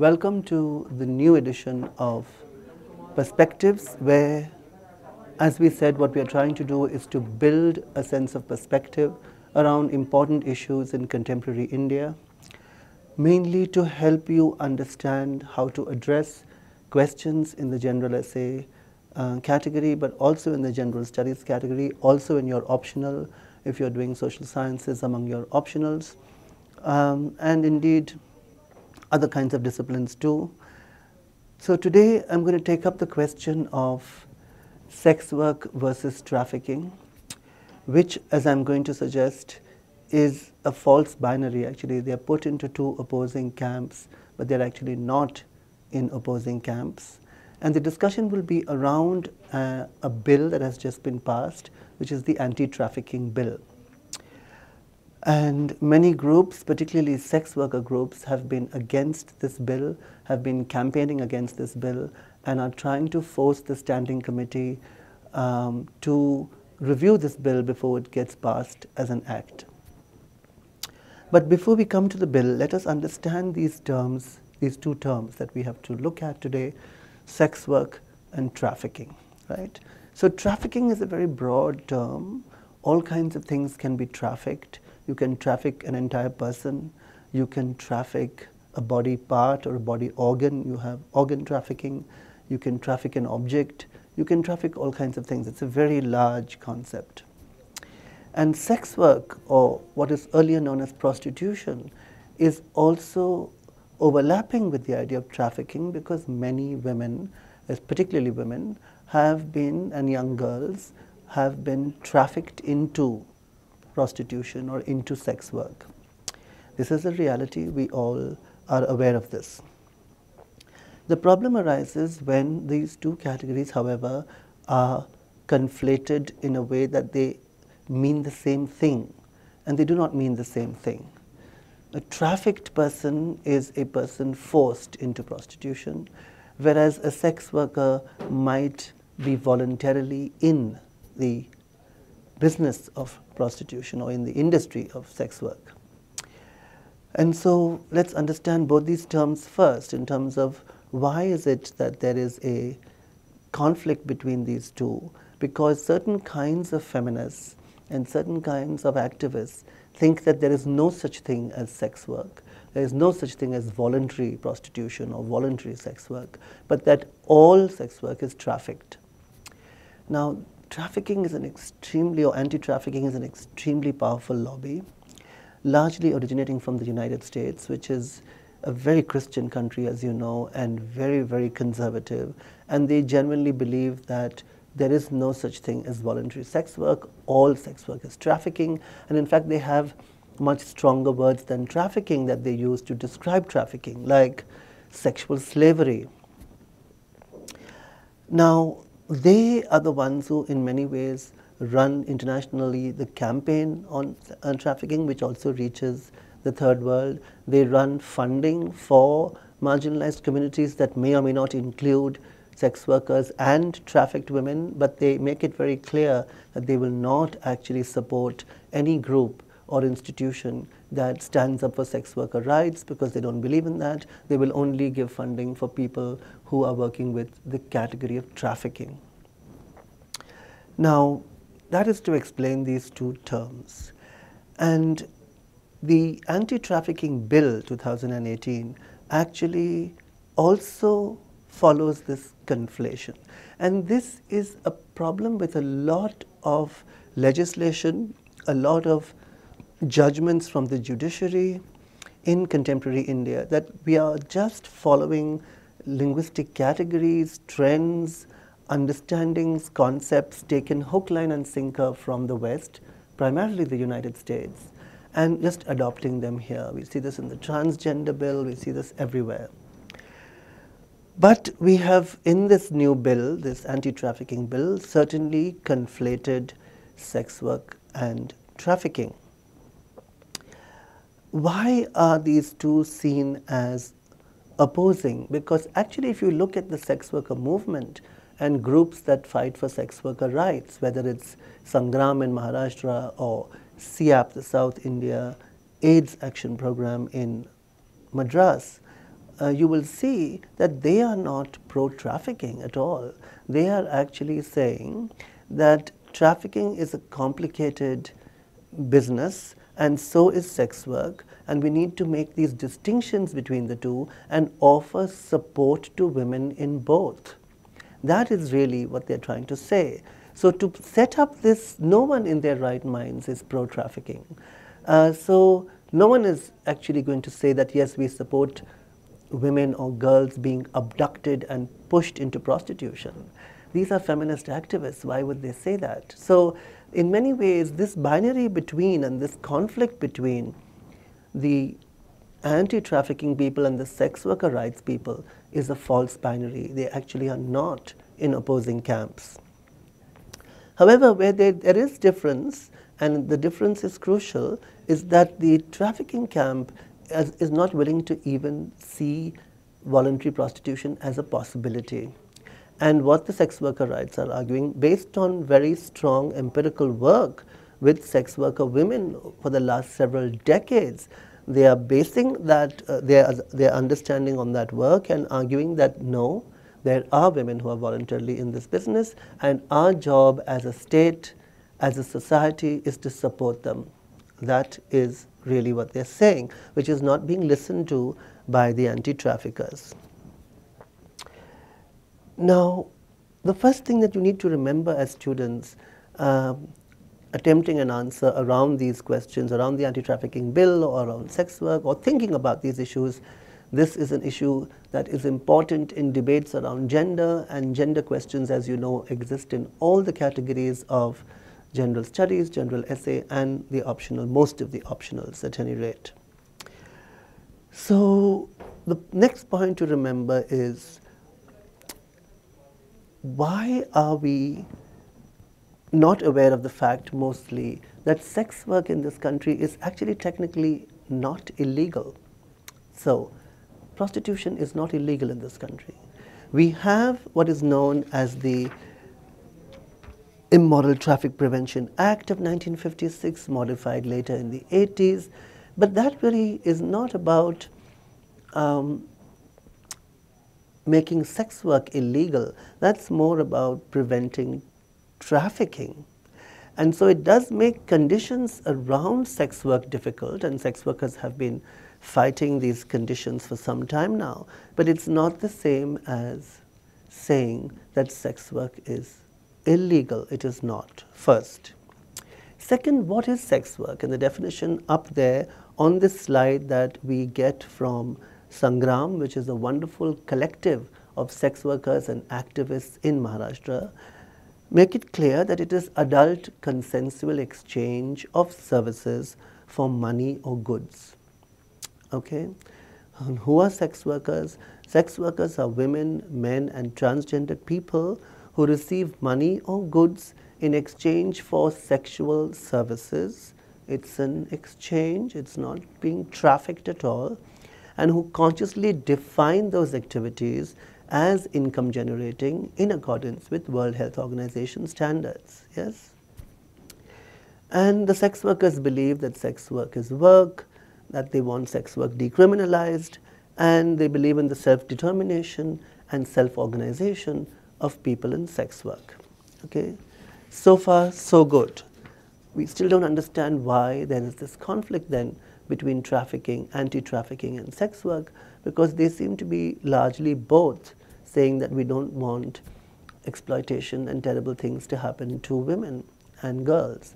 Welcome to the new edition of Perspectives, where, as we said, what we are trying to do is to build a sense of perspective around important issues in contemporary India, mainly to help you understand how to address questions in the general essay category, but also in the general studies category, also in your optional, if you're doing social sciences among your optionals, and indeed other kinds of disciplines too. So today I'm going to take up the question of sex work versus trafficking, which, as I'm going to suggest, is a false binary. Actually, they are put into two opposing camps, but they're actually not in opposing camps. And the discussion will be around a bill that has just been passed, which is the Anti-Trafficking Bill. And many groups, particularly sex worker groups, have been against this bill, have been campaigning against this bill, and are trying to force the standing committee to review this bill before it gets passed as an act. But before we come to the bill, let us understand these terms, these two terms that we have to look at today: sex work and trafficking, right? So trafficking is a very broad term. All kinds of things can be trafficked. You can traffic an entire person. You can traffic a body part or a body organ. You have organ trafficking. You can traffic an object. You can traffic all kinds of things. It's a very large concept. And sex work, or what is earlier known as prostitution, is also overlapping with the idea of trafficking, because many women, particularly women, have been, and young girls, have been trafficked into prostitution or into sex work. This is a reality. We all are aware of this. The problem arises when these two categories, however, are conflated in a way that they mean the same thing, and they do not mean the same thing. A trafficked person is a person forced into prostitution, whereas a sex worker might be voluntarily in the business of prostitution or in the industry of sex work. And so let's understand both these terms first, in terms of why is it that there is a conflict between these two. Because certain kinds of feminists and certain kinds of activists think that there is no such thing as sex work. There is no such thing as voluntary prostitution or voluntary sex work, but that all sex work is trafficked. Now, trafficking is an extremely, or anti-trafficking is an extremely powerful lobby, largely originating from the United States, which is a very Christian country, as you know, and very, very conservative. And they genuinely believe that there is no such thing as voluntary sex work. All sex work is trafficking. And in fact, they have much stronger words than trafficking that they use to describe trafficking, like sexual slavery. Now, they are the ones who, in many ways, run internationally the campaign on trafficking, which also reaches the third world. They run funding for marginalized communities that may or may not include sex workers and trafficked women, but they make it very clear that they will not actually support any group or institution that stands up for sex worker rights, because they don't believe in that. They will only give funding for people who are working with the category of trafficking. Now, that is to explain these two terms. And the Anti-Trafficking Bill 2018 actually also follows this conflation. And this is a problem with a lot of legislation, a lot of judgments from the judiciary in contemporary India, that we are just following linguistic categories, trends, understandings, concepts taken hook, line, and sinker from the West, primarily the United States, and just adopting them here. We see this in the transgender bill, we see this everywhere. But we have, in this new bill, this anti-trafficking bill, certainly conflated sex work and trafficking. Why are these two seen as opposing? Because actually, if you look at the sex worker movement and groups that fight for sex worker rights, whether it's Sangram in Maharashtra or SIAP, the South India AIDS Action Program in Madras, you will see that they are not pro-trafficking at all. They are actually saying that trafficking is a complicated business, and so is sex work, and we need to make these distinctions between the two and offer support to women in both. That is really what they're trying to say. So to set up this, no one in their right minds is pro-trafficking. So no one is actually going to say that, yes, we support women or girls being abducted and pushed into prostitution. These are feminist activists. Why would they say that? So in many ways, this binary between and this conflict between the anti-trafficking people and the sex worker rights people is a false binary. They actually are not in opposing camps. However, where there is difference, and the difference is crucial, is that the trafficking camp is not willing to even see voluntary prostitution as a possibility. And what the sex worker rights are arguing, based on very strong empirical work with sex worker women for the last several decades, they are basing that their understanding on that work and arguing that no, there are women who are voluntarily in this business, and our job as a state, as a society, is to support them. That is really what they're saying, which is not being listened to by the anti-traffickers. Now, the first thing that you need to remember as students attempting an answer around these questions, around the anti-trafficking bill or around sex work or thinking about these issues, this is an issue that is important in debates around gender, and gender questions, as you know, exist in all the categories of general studies, general essay, and the optional, most of the optionals at any rate. So the next point to remember is, why are we not aware of the fact mostly that sex work in this country is actually technically not illegal? So prostitution is not illegal in this country. We have what is known as the Immoral Traffic Prevention Act of 1956, modified later in the 80s, but that really is not about making sex work illegal. That's more about preventing trafficking. And so it does make conditions around sex work difficult, and sex workers have been fighting these conditions for some time now, but it's not the same as saying that sex work is illegal. It is not, first. Second, what is sex work? And the definition up there on this slide that we get from Sangram, which is a wonderful collective of sex workers and activists in Maharashtra, make it clear that it is adult consensual exchange of services for money or goods. Okay? And who are sex workers? Sex workers are women, men, and transgender people who receive money or goods in exchange for sexual services. It's an exchange, it's not being trafficked at all, and who consciously define those activities as income generating in accordance with World Health Organization standards. Yes? And the sex workers believe that sex work is work, that they want sex work decriminalized, and they believe in the self-determination and self-organization of people in sex work. Okay? So far, so good. We still don't understand why there is this conflict then between trafficking, anti-trafficking, and sex work, because they seem to be largely both saying that we don't want exploitation and terrible things to happen to women and girls.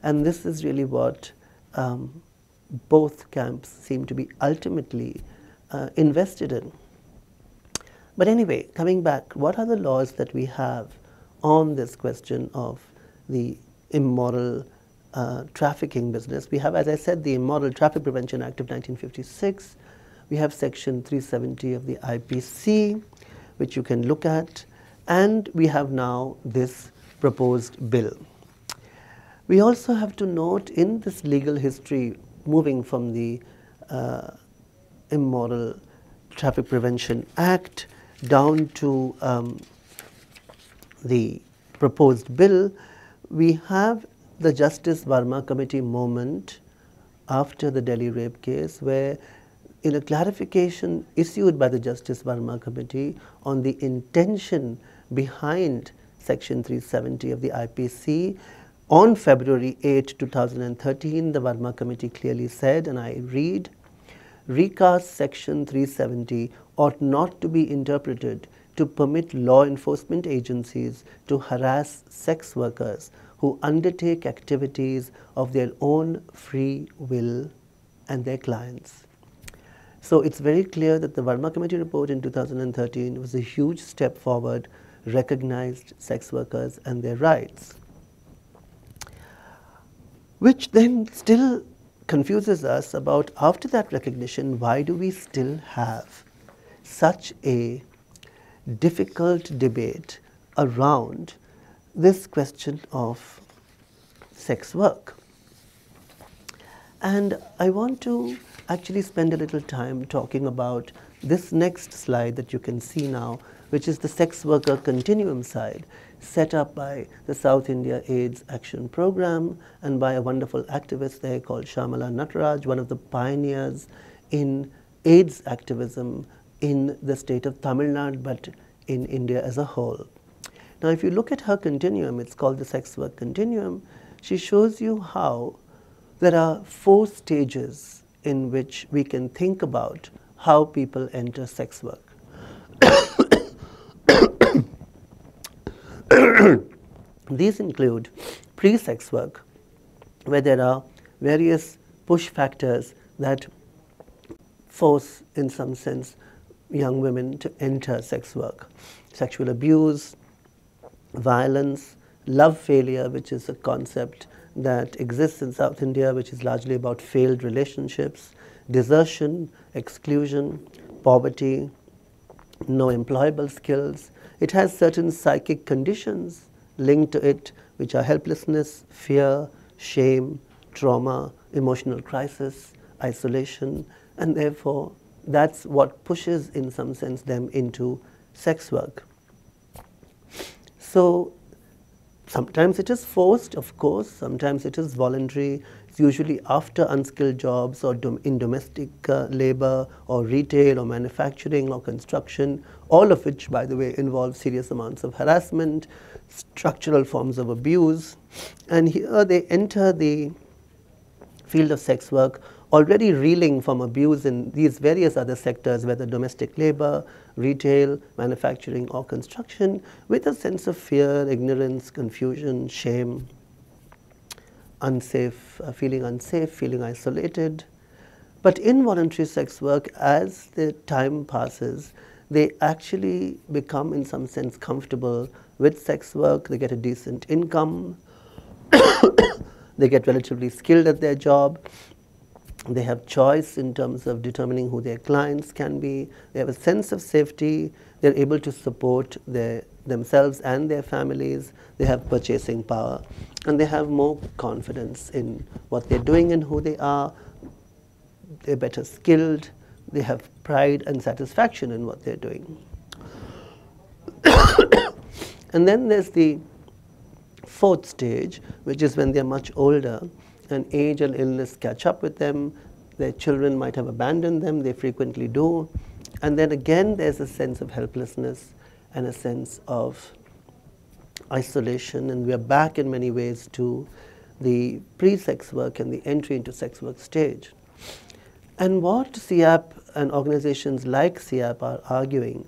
And this is really what both camps seem to be ultimately invested in. But anyway, coming back, what are the laws that we have on this question of the immoral trafficking business? We have, as I said, the Immoral Traffic Prevention Act of 1956. We have Section 370 of the IPC, which you can look at. And we have now this proposed bill. We also have to note in this legal history, moving from the Immoral Traffic Prevention Act down to the proposed bill, we have the Justice Verma Committee moment after the Delhi rape case, where in a clarification issued by the Justice Verma Committee on the intention behind Section 370 of the IPC, on February 8, 2013, the Verma Committee clearly said, and I read, recast Section 370 ought not to be interpreted to permit law enforcement agencies to harass sex workers who undertake activities of their own free will and their clients. So it's very clear that the Verma Committee report in 2013 was a huge step forward, recognized sex workers and their rights, which then still confuses us about, after that recognition, why do we still have such a difficult debate around this question of sex work? And I want to actually spend a little time talking about this next slide that you can see now, which is the sex worker continuum side, set up by the South India AIDS Action Program and by a wonderful activist there called Shamala Nataraj, one of the pioneers in AIDS activism in the state of Tamil Nadu, but in India as a whole. Now, if you look at her continuum, it's called the sex work continuum, she shows you how there are 4 stages in which we can think about how people enter sex work. These include pre-sex work, where there are various push factors that force, in some sense, young women to enter sex work. Sexual abuse, violence, love failure, which is a concept that exists in South India, which is largely about failed relationships, desertion, exclusion, poverty, no employable skills. It has certain psychic conditions linked to it, which are helplessness, fear, shame, trauma, emotional crisis, isolation, and therefore that's what pushes, in some sense, them into sex work. So sometimes it is forced, of course, sometimes it is voluntary. It's usually after unskilled jobs or in domestic labor or retail or manufacturing or construction, all of which, by the way, involve serious amounts of harassment, structural forms of abuse. And here they enter the field of sex work already reeling from abuse in these various other sectors, whether domestic labor, retail, manufacturing, or construction, with a sense of fear, ignorance, confusion, shame, unsafe, feeling isolated. But in voluntary sex work, as the time passes, they actually become, in some sense, comfortable with sex work. They get a decent income. They get relatively skilled at their job. They have choice in terms of determining who their clients can be. They have a sense of safety. They're able to support themselves and their families. They have purchasing power. And they have more confidence in what they're doing and who they are. They're better skilled. They have pride and satisfaction in what they're doing. And then there's the 4th stage, which is when they're much older and age and illness catch up with them. Their children might have abandoned them, they frequently do. And then again, there's a sense of helplessness and a sense of isolation, and we're back in many ways to the pre-sex work and the entry into sex work stage. And what CIAP and organizations like CIAP are arguing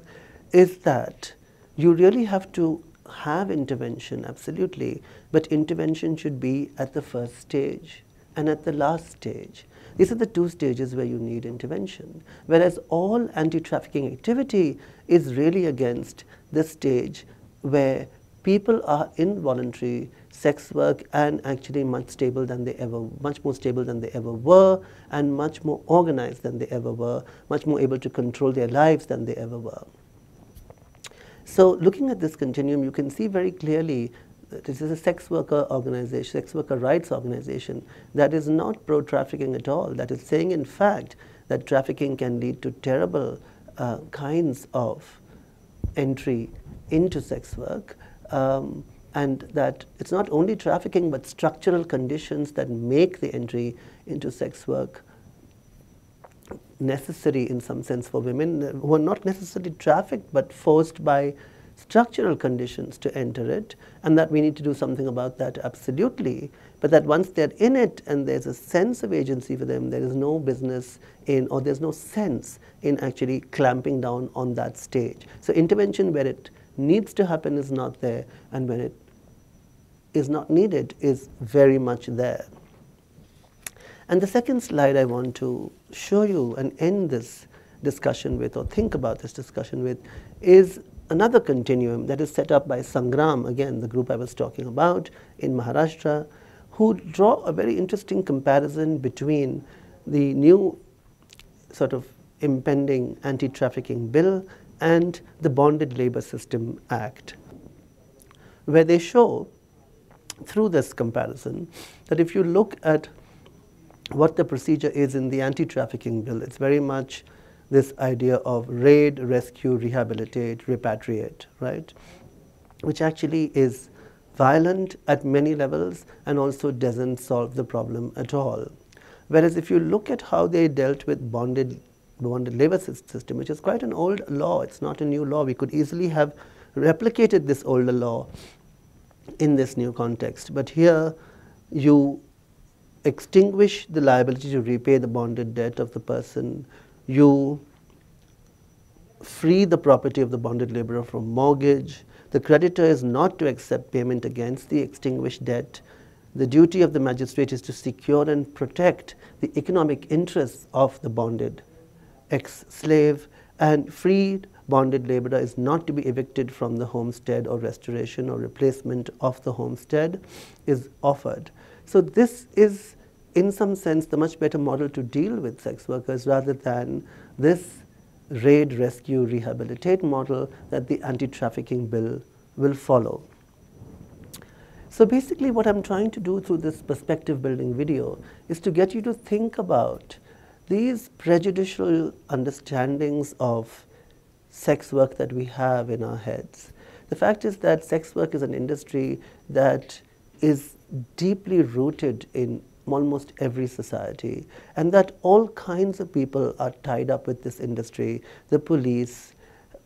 is that you really have to have intervention, absolutely, but intervention should be at the first stage and at the last stage. These are the 2 stages where you need intervention, whereas all anti-trafficking activity is really against the stage where people are in voluntary sex work and actually much more stable than they ever were, and much more organized than they ever were, much more able to control their lives than they ever were. So looking at this continuum, you can see very clearly that this is a sex worker organization, sex worker rights organization that is not pro-trafficking at all, that is saying, in fact, that trafficking can lead to terrible kinds of entry into sex work, and that it's not only trafficking but structural conditions that make the entry into sex work necessary in some sense for women who are not necessarily trafficked but forced by structural conditions to enter it, and that we need to do something about that, absolutely. But that once they're in it and there's a sense of agency for them, there is no business in, or there's no sense in actually clamping down on that stage. So intervention where it needs to happen is not there, and when it is not needed is very much there. And the second slide I want to show you and end this discussion with, or think about this discussion with, is another continuum that is set up by Sangram, again, the group I was talking about in Maharashtra, who draw a very interesting comparison between the new sort of impending anti-trafficking bill and the Bonded Labor System Act, where they show through this comparison that if you look at what the procedure is in the anti-trafficking bill, it's very much this idea of raid, rescue, rehabilitate, repatriate, right? Which actually is violent at many levels and also doesn't solve the problem at all. Whereas if you look at how they dealt with bonded labor system, which is quite an old law, it's not a new law, we could easily have replicated this older law in this new context. But here you extinguish the liability to repay the bonded debt of the person, you free the property of the bonded laborer from mortgage, the creditor is not to accept payment against the extinguished debt, the duty of the magistrate is to secure and protect the economic interests of the bonded ex-slave, and freed bonded laborer is not to be evicted from the homestead, or restoration or replacement of the homestead is offered. So this is in some sense the much better model to deal with sex workers rather than this raid, rescue, rehabilitate model that the anti-trafficking bill will follow. So basically what I'm trying to do through this perspective building video is to get you to think about these prejudicial understandings of sex work that we have in our heads. The fact is that sex work is an industry that is deeply rooted in almost every society, and that all kinds of people are tied up with this industry, the police,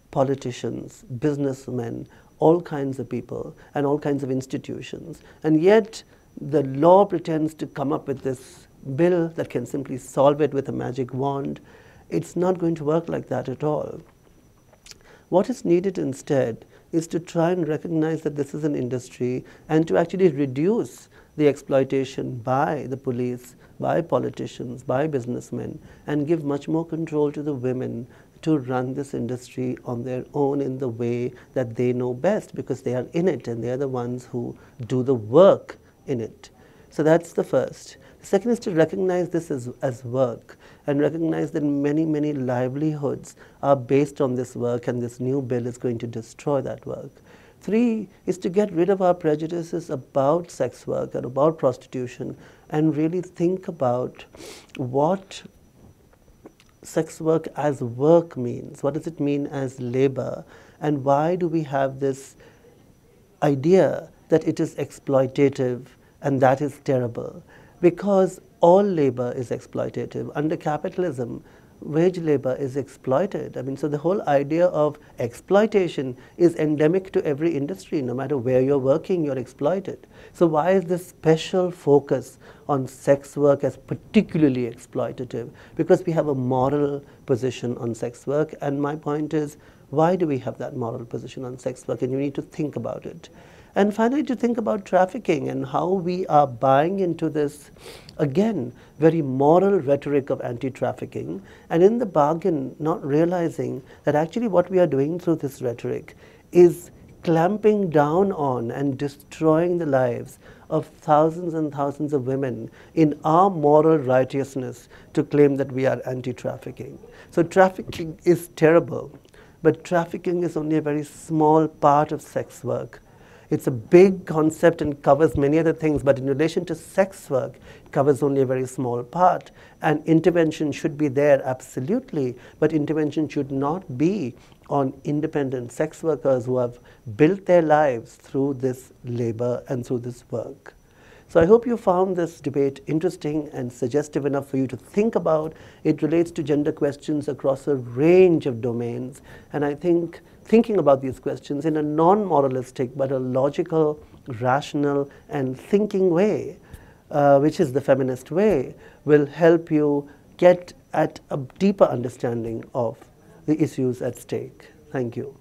politicians, businessmen, all kinds of people and all kinds of institutions. And yet the law pretends to come up with this bill that can simply solve it with a magic wand. It's not going to work like that at all. What is needed instead is to try and recognize that this is an industry and to actually reduce the exploitation by the police, by politicians, by businessmen, and give much more control to the women to run this industry on their own in the way that they know best, because they are in it and they are the ones who do the work in it. So that's the first. The second is to recognize this as work, and recognize that many, many livelihoods are based on this work, and this new bill is going to destroy that work. Three is to get rid of our prejudices about sex work and about prostitution, and really think about what sex work as work means. What does it mean as labor? And why do we have this idea that it is exploitative and that is terrible? Because all labor is exploitative. Under capitalism, wage labor is exploited. I mean, so the whole idea of exploitation is endemic to every industry. No matter where you're working, you're exploited. So why is this special focus on sex work as particularly exploitative? Because we have a moral position on sex work, and my point is, why do we have that moral position on sex work? And you need to think about it. And finally, to think about trafficking and how we are buying into this, again, very moral rhetoric of anti-trafficking, and in the bargain not realizing that actually what we are doing through this rhetoric is clamping down on and destroying the lives of thousands and thousands of women in our moral righteousness to claim that we are anti-trafficking. So trafficking is terrible, but trafficking is only a very small part of sex work. It's a big concept and covers many other things, but in relation to sex work, it covers only a very small part. And intervention should be there, absolutely, but intervention should not be on independent sex workers who have built their lives through this labor and through this work. So I hope you found this debate interesting and suggestive enough for you to think about. It relates to gender questions across a range of domains, and I think thinking about these questions in a non-moralistic but a logical, rational, and thinking way, which is the feminist way, will help you get at a deeper understanding of the issues at stake. Thank you.